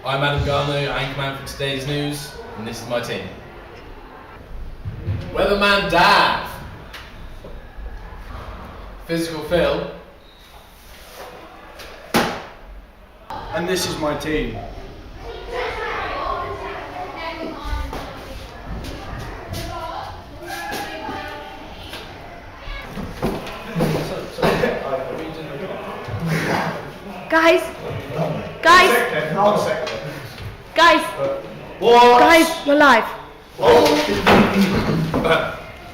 I'm Adam Garno, anchorman for today's news, and this is my team. Weatherman Dav, Physical Phil, and this is my team. Guys, we're live.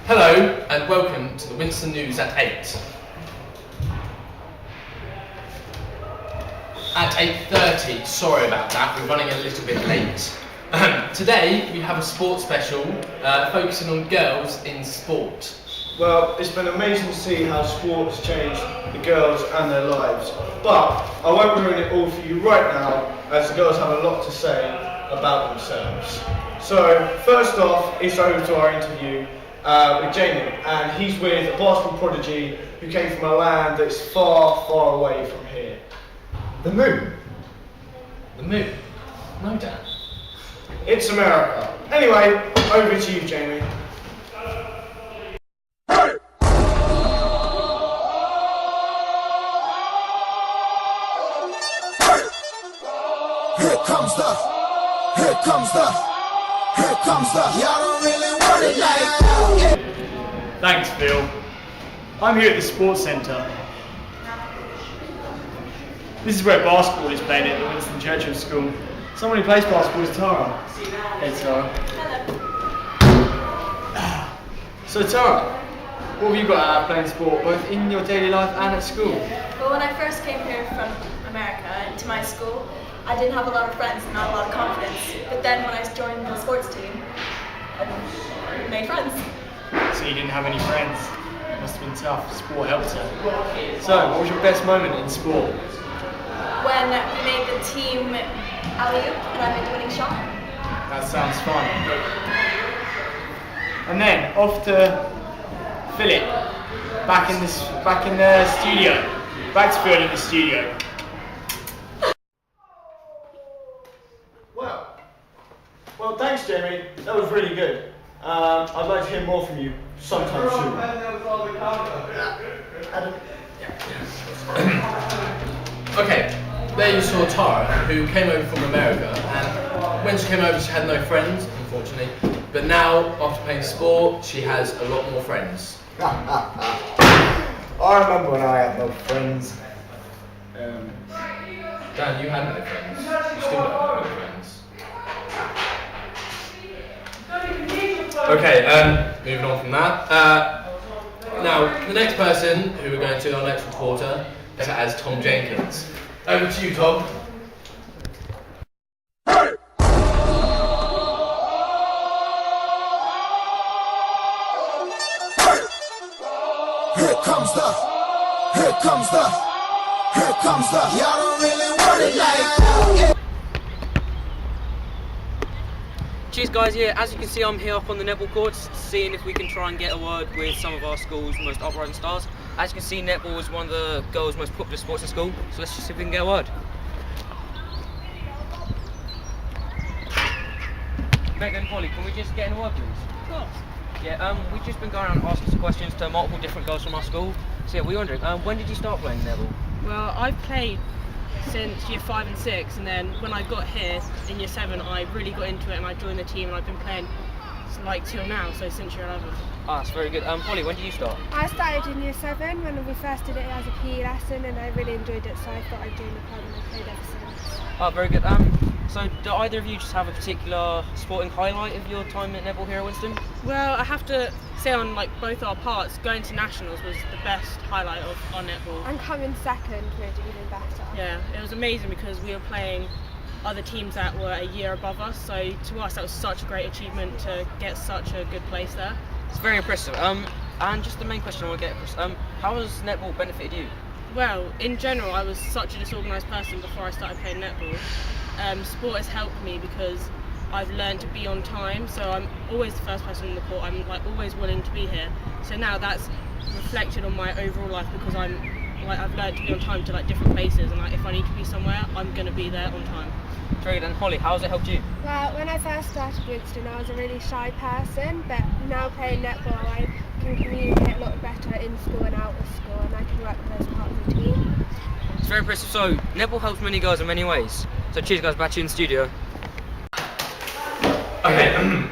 Hello and welcome to the Winston News at 8. At 8:30, sorry about that, we're running a little bit late. Today we have a sports special focusing on girls in sport. Well, it's been amazing to see how sports changed the girls and their lives. But I won't ruin it all for you right now, as the girls have a lot to say about themselves. So, first off, it's over to our interview with Jamie, and he's with a basketball prodigy who came from a land that's far, far away from here. The moon. The moon? No, Dan. It's America. Anyway, over to you, Jamie. Here comes the, y'all don't really want it like that. Thanks, Phil. I'm here at the sports centre. This is where basketball is played at the Winston Churchill school. Someone who plays basketball is Tara. Hey, Tara. Hello. So, Tara, what have you got out of playing sport, both in your daily life and at school? Well, when I first came here from America to my school, I didn't have a lot of friends and not a lot of confidence. But then when I joined the sports team, I made friends. So you didn't have any friends? It must have been tough. Sport helped her. So, what was your best moment in sport? When we made the team alley-oop and I made the winning shot. That sounds fun. And then off to Philip, back in the studio. Back to Phil in the studio. Well, thanks, Jamie. That was really good. I'd like to hear more from you sometime soon. Okay, there you saw Tara, who came over from America, and when she came over she had no friends, unfortunately, but now, after playing sport, she has a lot more friends. I remember when I had no friends. Dan, you had no friends. You still don't have no friends. Okay, moving on from that. Now, the next person who we're going to, our next reporter, is as Tom Jenkins. Over to you, Tom. Here comes the, y'all don't really want it like that. Cheers guys, yeah, as you can see I'm here up on the netball courts seeing if we can try and get a word with some of our school's most uprising stars. As you can see, netball is one of the girls' most popular sports in school, so let's just see if we can get a word. Megan and Polly, can we just get in a word please? Of course. Yeah, we've just been going around asking some questions to multiple different girls from our school. So yeah, we're wondering, when did you start playing netball? Well, I've played since year 5 and 6, and then when I got here in year 7 I really got into it and I joined the team and I've been playing like till now, so since year 11. Ah, that's very good. Polly, when did you start? I started in year 7 when we first did it as a PE lesson, and I really enjoyed it, so I thought I'd join the club and I played ever since. Ah, very good. So do either of you just have a particular sporting highlight of your time at netball here at Winston? Well, I have to say on like both our parts, going to nationals was the best highlight of our netball. And coming second made it even better. Yeah, it was amazing because we were playing other teams that were a year above us, so to us that was such a great achievement to get such a good place there. It's very impressive. And just the main question I want to get across, how has netball benefited you? Well, in general, I was such a disorganised person before I started playing netball. Sport has helped me because I've learned to be on time, so I'm always the first person on the court. I'm like always willing to be here. So now that's reflected on my overall life because I've learned to be on time to like different places, and like if I need to be somewhere, I'm going to be there on time. great. And Holly, how has it helped you? Well, when I first started Winston, I was a really shy person, but now playing netball, I can communicate a lot better in school and out of school, and I can work with as part of the team. It's very impressive. So, netball helps many girls in many ways. So, cheers, guys. Back to you in the studio. Okay.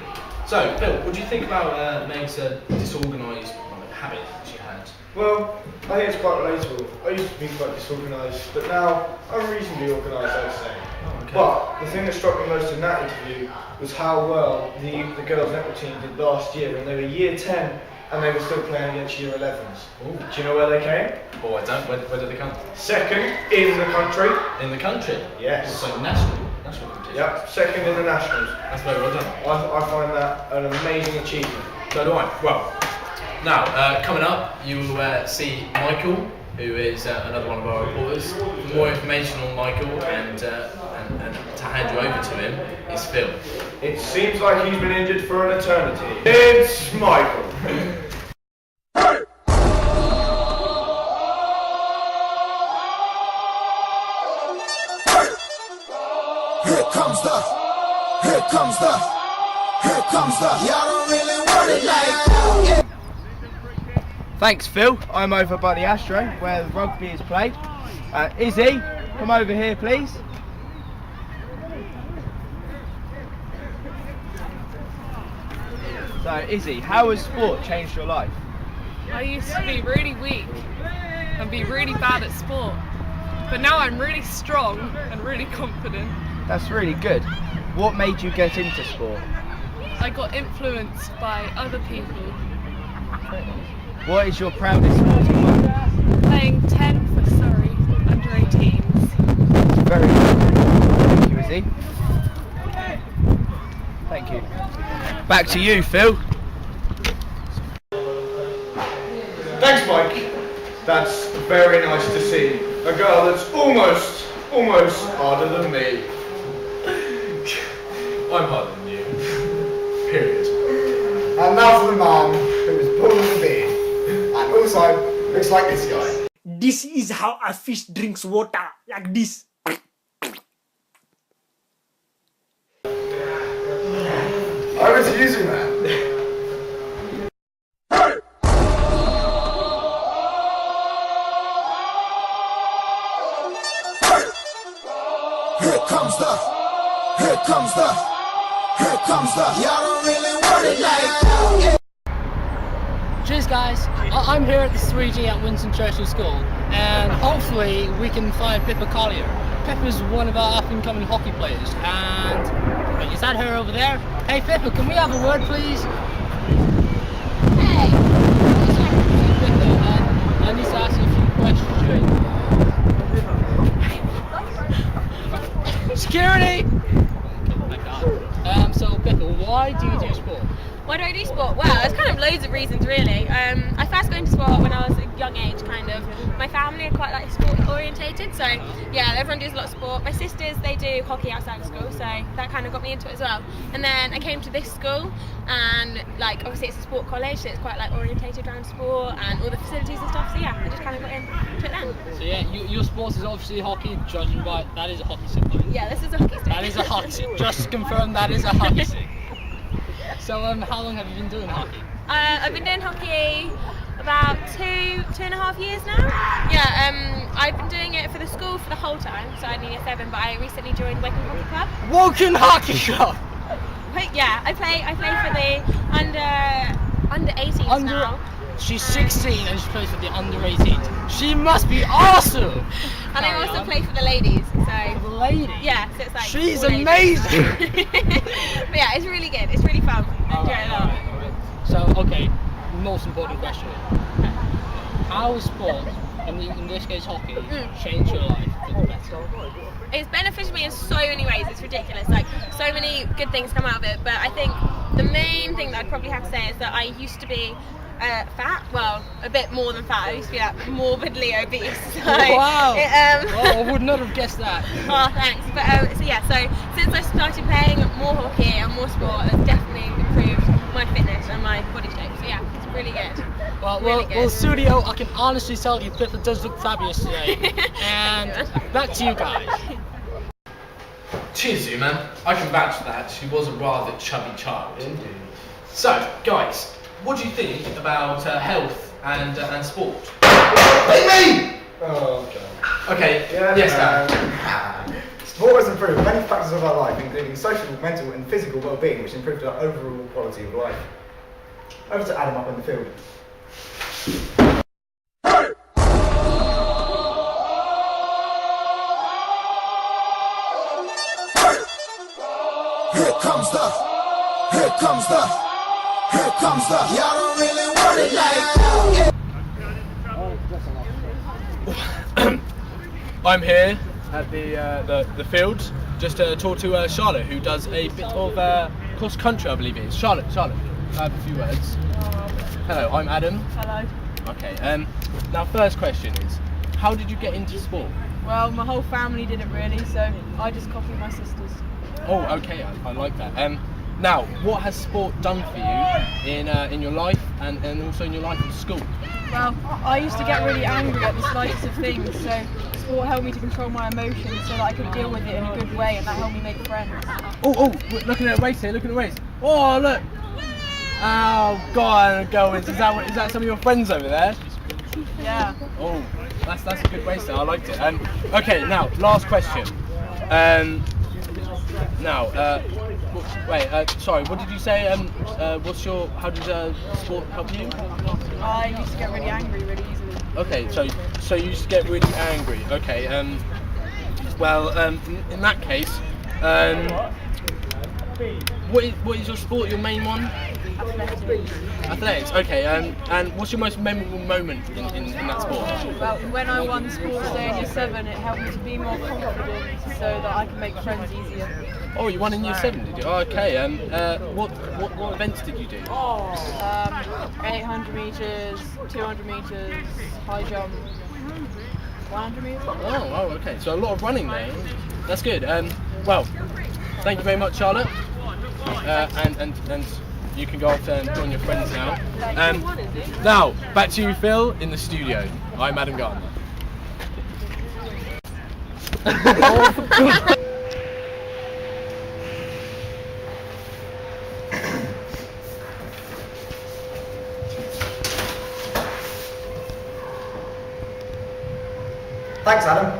So, Phil, what do you think about Meg's disorganised habit that she had? Well, I think it's quite relatable. I used to be quite disorganised, but now I'm reasonably organised, I'd say. Oh, okay. But the thing that struck me most in that interview was how well the girls' netball team did last year when they were year 10 and they were still playing against year 11s. Ooh. Do you know where they came? Oh, I don't. Where did they come? Second in the country. In the country? Yes. So national competition. Yep, second in the nationals. That's very well done. I find that an amazing achievement. So do I. Well, now, coming up, you will see Michael, who is another one of our reporters. For more information on Michael and to hand you over to him is Phil. It seems like he's been injured for an eternity. It's Michael. Here comes the, y'all don't really want it like that. Thanks, Phil. I'm over by the Astro where the rugby is played. Izzy, come over here, please. So, Izzy, how has sport changed your life? I used to be really weak and be really bad at sport, but now I'm really strong and really confident. That's really good. What made you get into sport? I got influenced by other people. What is your proudest sporting moment? Playing 10 for Surrey under 18s. Very good. Thank you, Izzy. Thank you. Back to you, Phil. Thanks, Mike. That's very nice to see. A girl that's almost harder than me. I'm harder than you. Period. And now for the man who was born with a beard and also looks like this guy. This is how a fish drinks water, like this. Over to you, man. Here comes the, y'all don't really want it like that. Cheers guys, I'm here at the 3G at Winston Churchill School and hopefully we can find Pippa Collier. Pippa's one of our up-and-coming hockey players and wait, is that her over there? Hey Pippa, can we have a word please? Hey! Pippa, I need to ask you a few questions. Security! So Pippa, why do you do sport? Why do I do sport? Well, there's kind of loads of reasons really. I first got into sport when I was a young age kind of. My family are quite like sport orientated, so yeah, everyone does a lot of sport. My sisters, they do hockey outside of school, so that kind of got me into it as well. And then I came to this school and like obviously it's a sport college, so it's quite like orientated around sport and all the facilities and stuff, so yeah, I just kind of got into it then. So yeah, your sport is obviously hockey, judging by, that is a hockey stick. Yeah, this is a hockey stick. That is a hockey stick, just to confirm that is a hockey stick. So how long have you been doing hockey? I've been doing hockey about two and a half years now. Yeah, I've been doing it for the school for the whole time, so I'm in year 7, but I recently joined Woking Hockey Club. Woking Hockey Club! Yeah, I play for the under 18s now. She's 16 and she plays for the under 18s. She must be awesome! And I also play for the ladies, so... For the ladies? Yeah, so it's like... She's amazing! But yeah, it's really good, it's really fun. I enjoy it a lot. So, okay, most important question. How has sport, in this case hockey, changed your life for the better? It's benefited me in so many ways, it's ridiculous. Like, so many good things come out of it, but I think the main thing that I'd probably have to say is that I used to be fat, well, a bit more than fat. I used to be like morbidly obese. So, wow! I would not have guessed that. Oh, thanks. But so yeah, so since I started playing more hockey and more sport, it's definitely improved my fitness and my body shape. So yeah, it's really good. Well, studio, I can honestly tell you, Pippa does look fabulous today. And back to you guys. Cheers, you man. I can vouch for that. She was a rather chubby child. Indeed. So, guys, what do you think about health and sport? Pick me! Oh, God. Okay. Yeah, yes, Dan. Sport has improved many factors of our life, including social, mental and physical well-being, which improved our overall quality of life. Over to Adam up in the field. Here comes the, y'all don't really want it like that. I'm here at the field just to talk to Charlotte, who does a bit of cross country, I believe it is. Charlotte, I have a few words. Hello, I'm Adam. Hello. Okay. Now, first question is, how did you get into sport? Well, my whole family did it really, so I just copied my sisters. Oh, okay, I like that. Now, what has sport done for you in your life and also in your life at school? Well, I used to get really angry at the slightest of things, so sport helped me to control my emotions so that I could deal with it in a good way, and that helped me make friends. Oh, looking at a race here, Oh, look! Oh, God, is that some of your friends over there? Yeah. Oh, that's a good race there, I liked it. Okay, now, last question. Sorry, what did you say? How did sport help you? I used to get really angry really easily. Okay, so you used to get really angry. Okay, in that case, what is your sport, your main one? Athletics, okay, and what's your most memorable moment in that sport? Well, when I won Sports Day in Year 7, it helped me to be more confident so that I can make friends easier. Oh, you won in Year 7, did you? Oh, okay, what events did you do? 800 metres, 200 metres, high jump, 100 metres. Oh, okay, so a lot of running there. That's good. Well, thank you very much, Charlotte. And you can go off and join your friends now. Now, back to you, Phil, in the studio. I'm Adam Gardner. Thanks, Adam.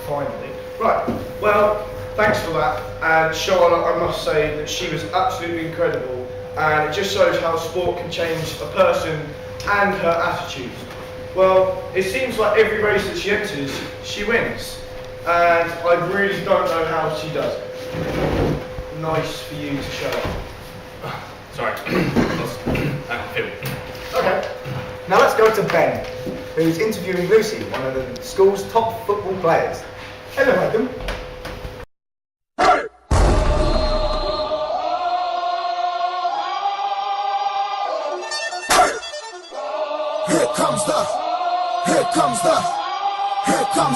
Finally. Right, well, thanks for that. And Charlotte, I must say that she was absolutely incredible. And it just shows how sport can change a person and her attitude. Well, it seems like every race that she enters, she wins. And I really don't know how she does it. Nice for you to show up. Sorry. Phil. Okay. Now let's go to Ben, who's interviewing Lucy, one of the school's top football players. Hello, Adam. Here comes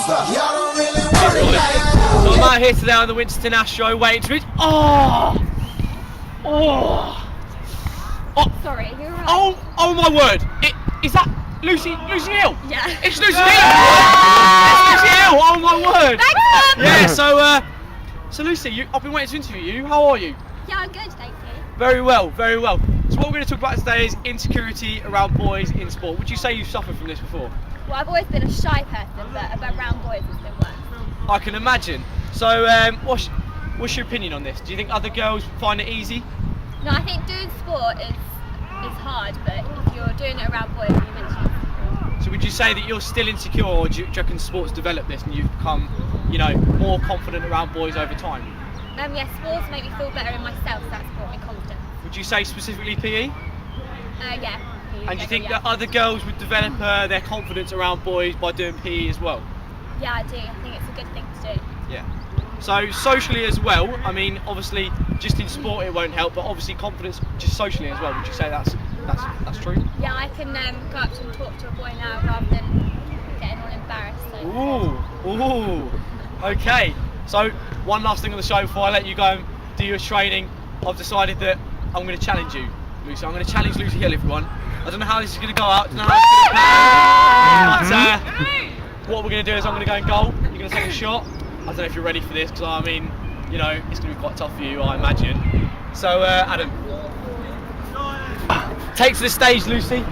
the, y'all don't really want it like that. So I'm out here today on the Winston Astro waiting to reach. Oh! Sorry, you're right. Oh my word! Is that Lucy Hill? Yeah. It's Lucy Hill! It's Lucy Hill! Oh my word! Thanks, Mum! Yeah, so Lucy, I've been waiting to interview you. How are you? Yeah, I'm good, thank you. Very well. So what we're going to talk about today is insecurity around boys in sport. Would you say you've suffered from this before? Well, I've always been a shy person, but around boys it's been worse. I can imagine. So what's your opinion on this? Do you think other girls find it easy? No, I think doing sport is hard, but if you're doing it around boys, you mentioned. So would you say that you're still insecure, or do you reckon sports developed this and you've become, more confident around boys over time? Yeah, sports make me feel better in myself, so that's brought me confidence. Would you say specifically PE? Yeah. And do you think that other girls would develop their confidence around boys by doing PE as well? Yeah, I do. I think it's a good thing to do. Yeah. So socially as well, I mean, obviously just in sport it won't help, but obviously confidence just socially as well. Would you say that's true? Yeah, I can go up to and talk to a boy now rather than getting all embarrassed. So. Ooh. Okay. So one last thing on the show before I let you go and do your training. I've decided that I'm going to challenge you, Lucy. I'm going to challenge Lucy Hill, everyone. I don't know how this is going to go out. I don't know how it's going to go. But what we're going to do is I'm going to go in goal. You're going to take a shot. don't know if you're ready for this, because I mean, you know, it's going to be quite tough for you, I imagine. So, Adam, take to the stage, Lucy.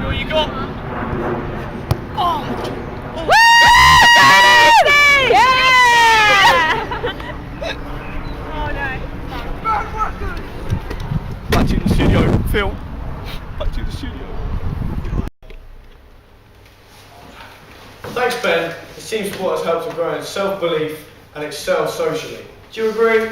What you got? Oh! Woo! Back to the studio, Phil. Back to the studio. Thanks, Ben. It seems sport has helped to grow in self-belief and excel socially. Do you agree?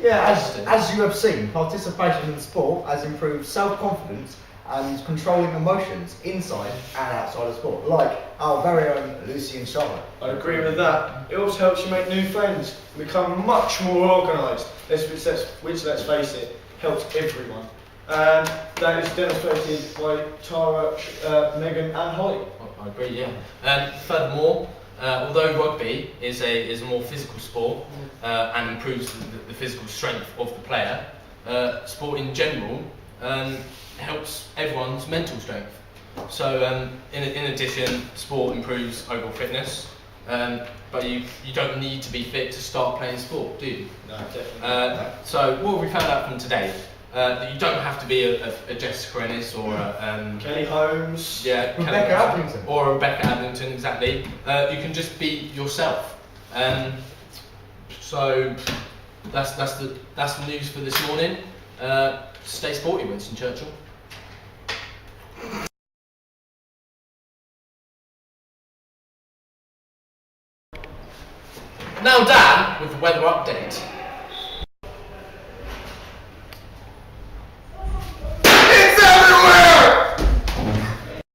Yeah, as you have seen, participation in sport has improved self-confidence and controlling emotions inside and outside of sport, like our very own Lucy and Charlotte. I agree with that. It also helps you make new friends and become much more organised, which, let's face it, helps everyone. And that is demonstrated by Tara, Megan and Holly. I agree, yeah. Furthermore, although rugby is a more physical sport and improves the physical strength of the player, sport in general helps everyone's mental strength. So in addition, sport improves overall fitness, but you don't need to be fit to start playing sport, do you? No, definitely not. So what have we found out from today? That you don't have to be a Jessica Ennis or a Kelly Holmes, Rebecca Adlington, or Rebecca Adlington, exactly. You can just be yourself. So that's the news for this morning. Stay sporty, Winston Churchill. Now Dan with the weather update.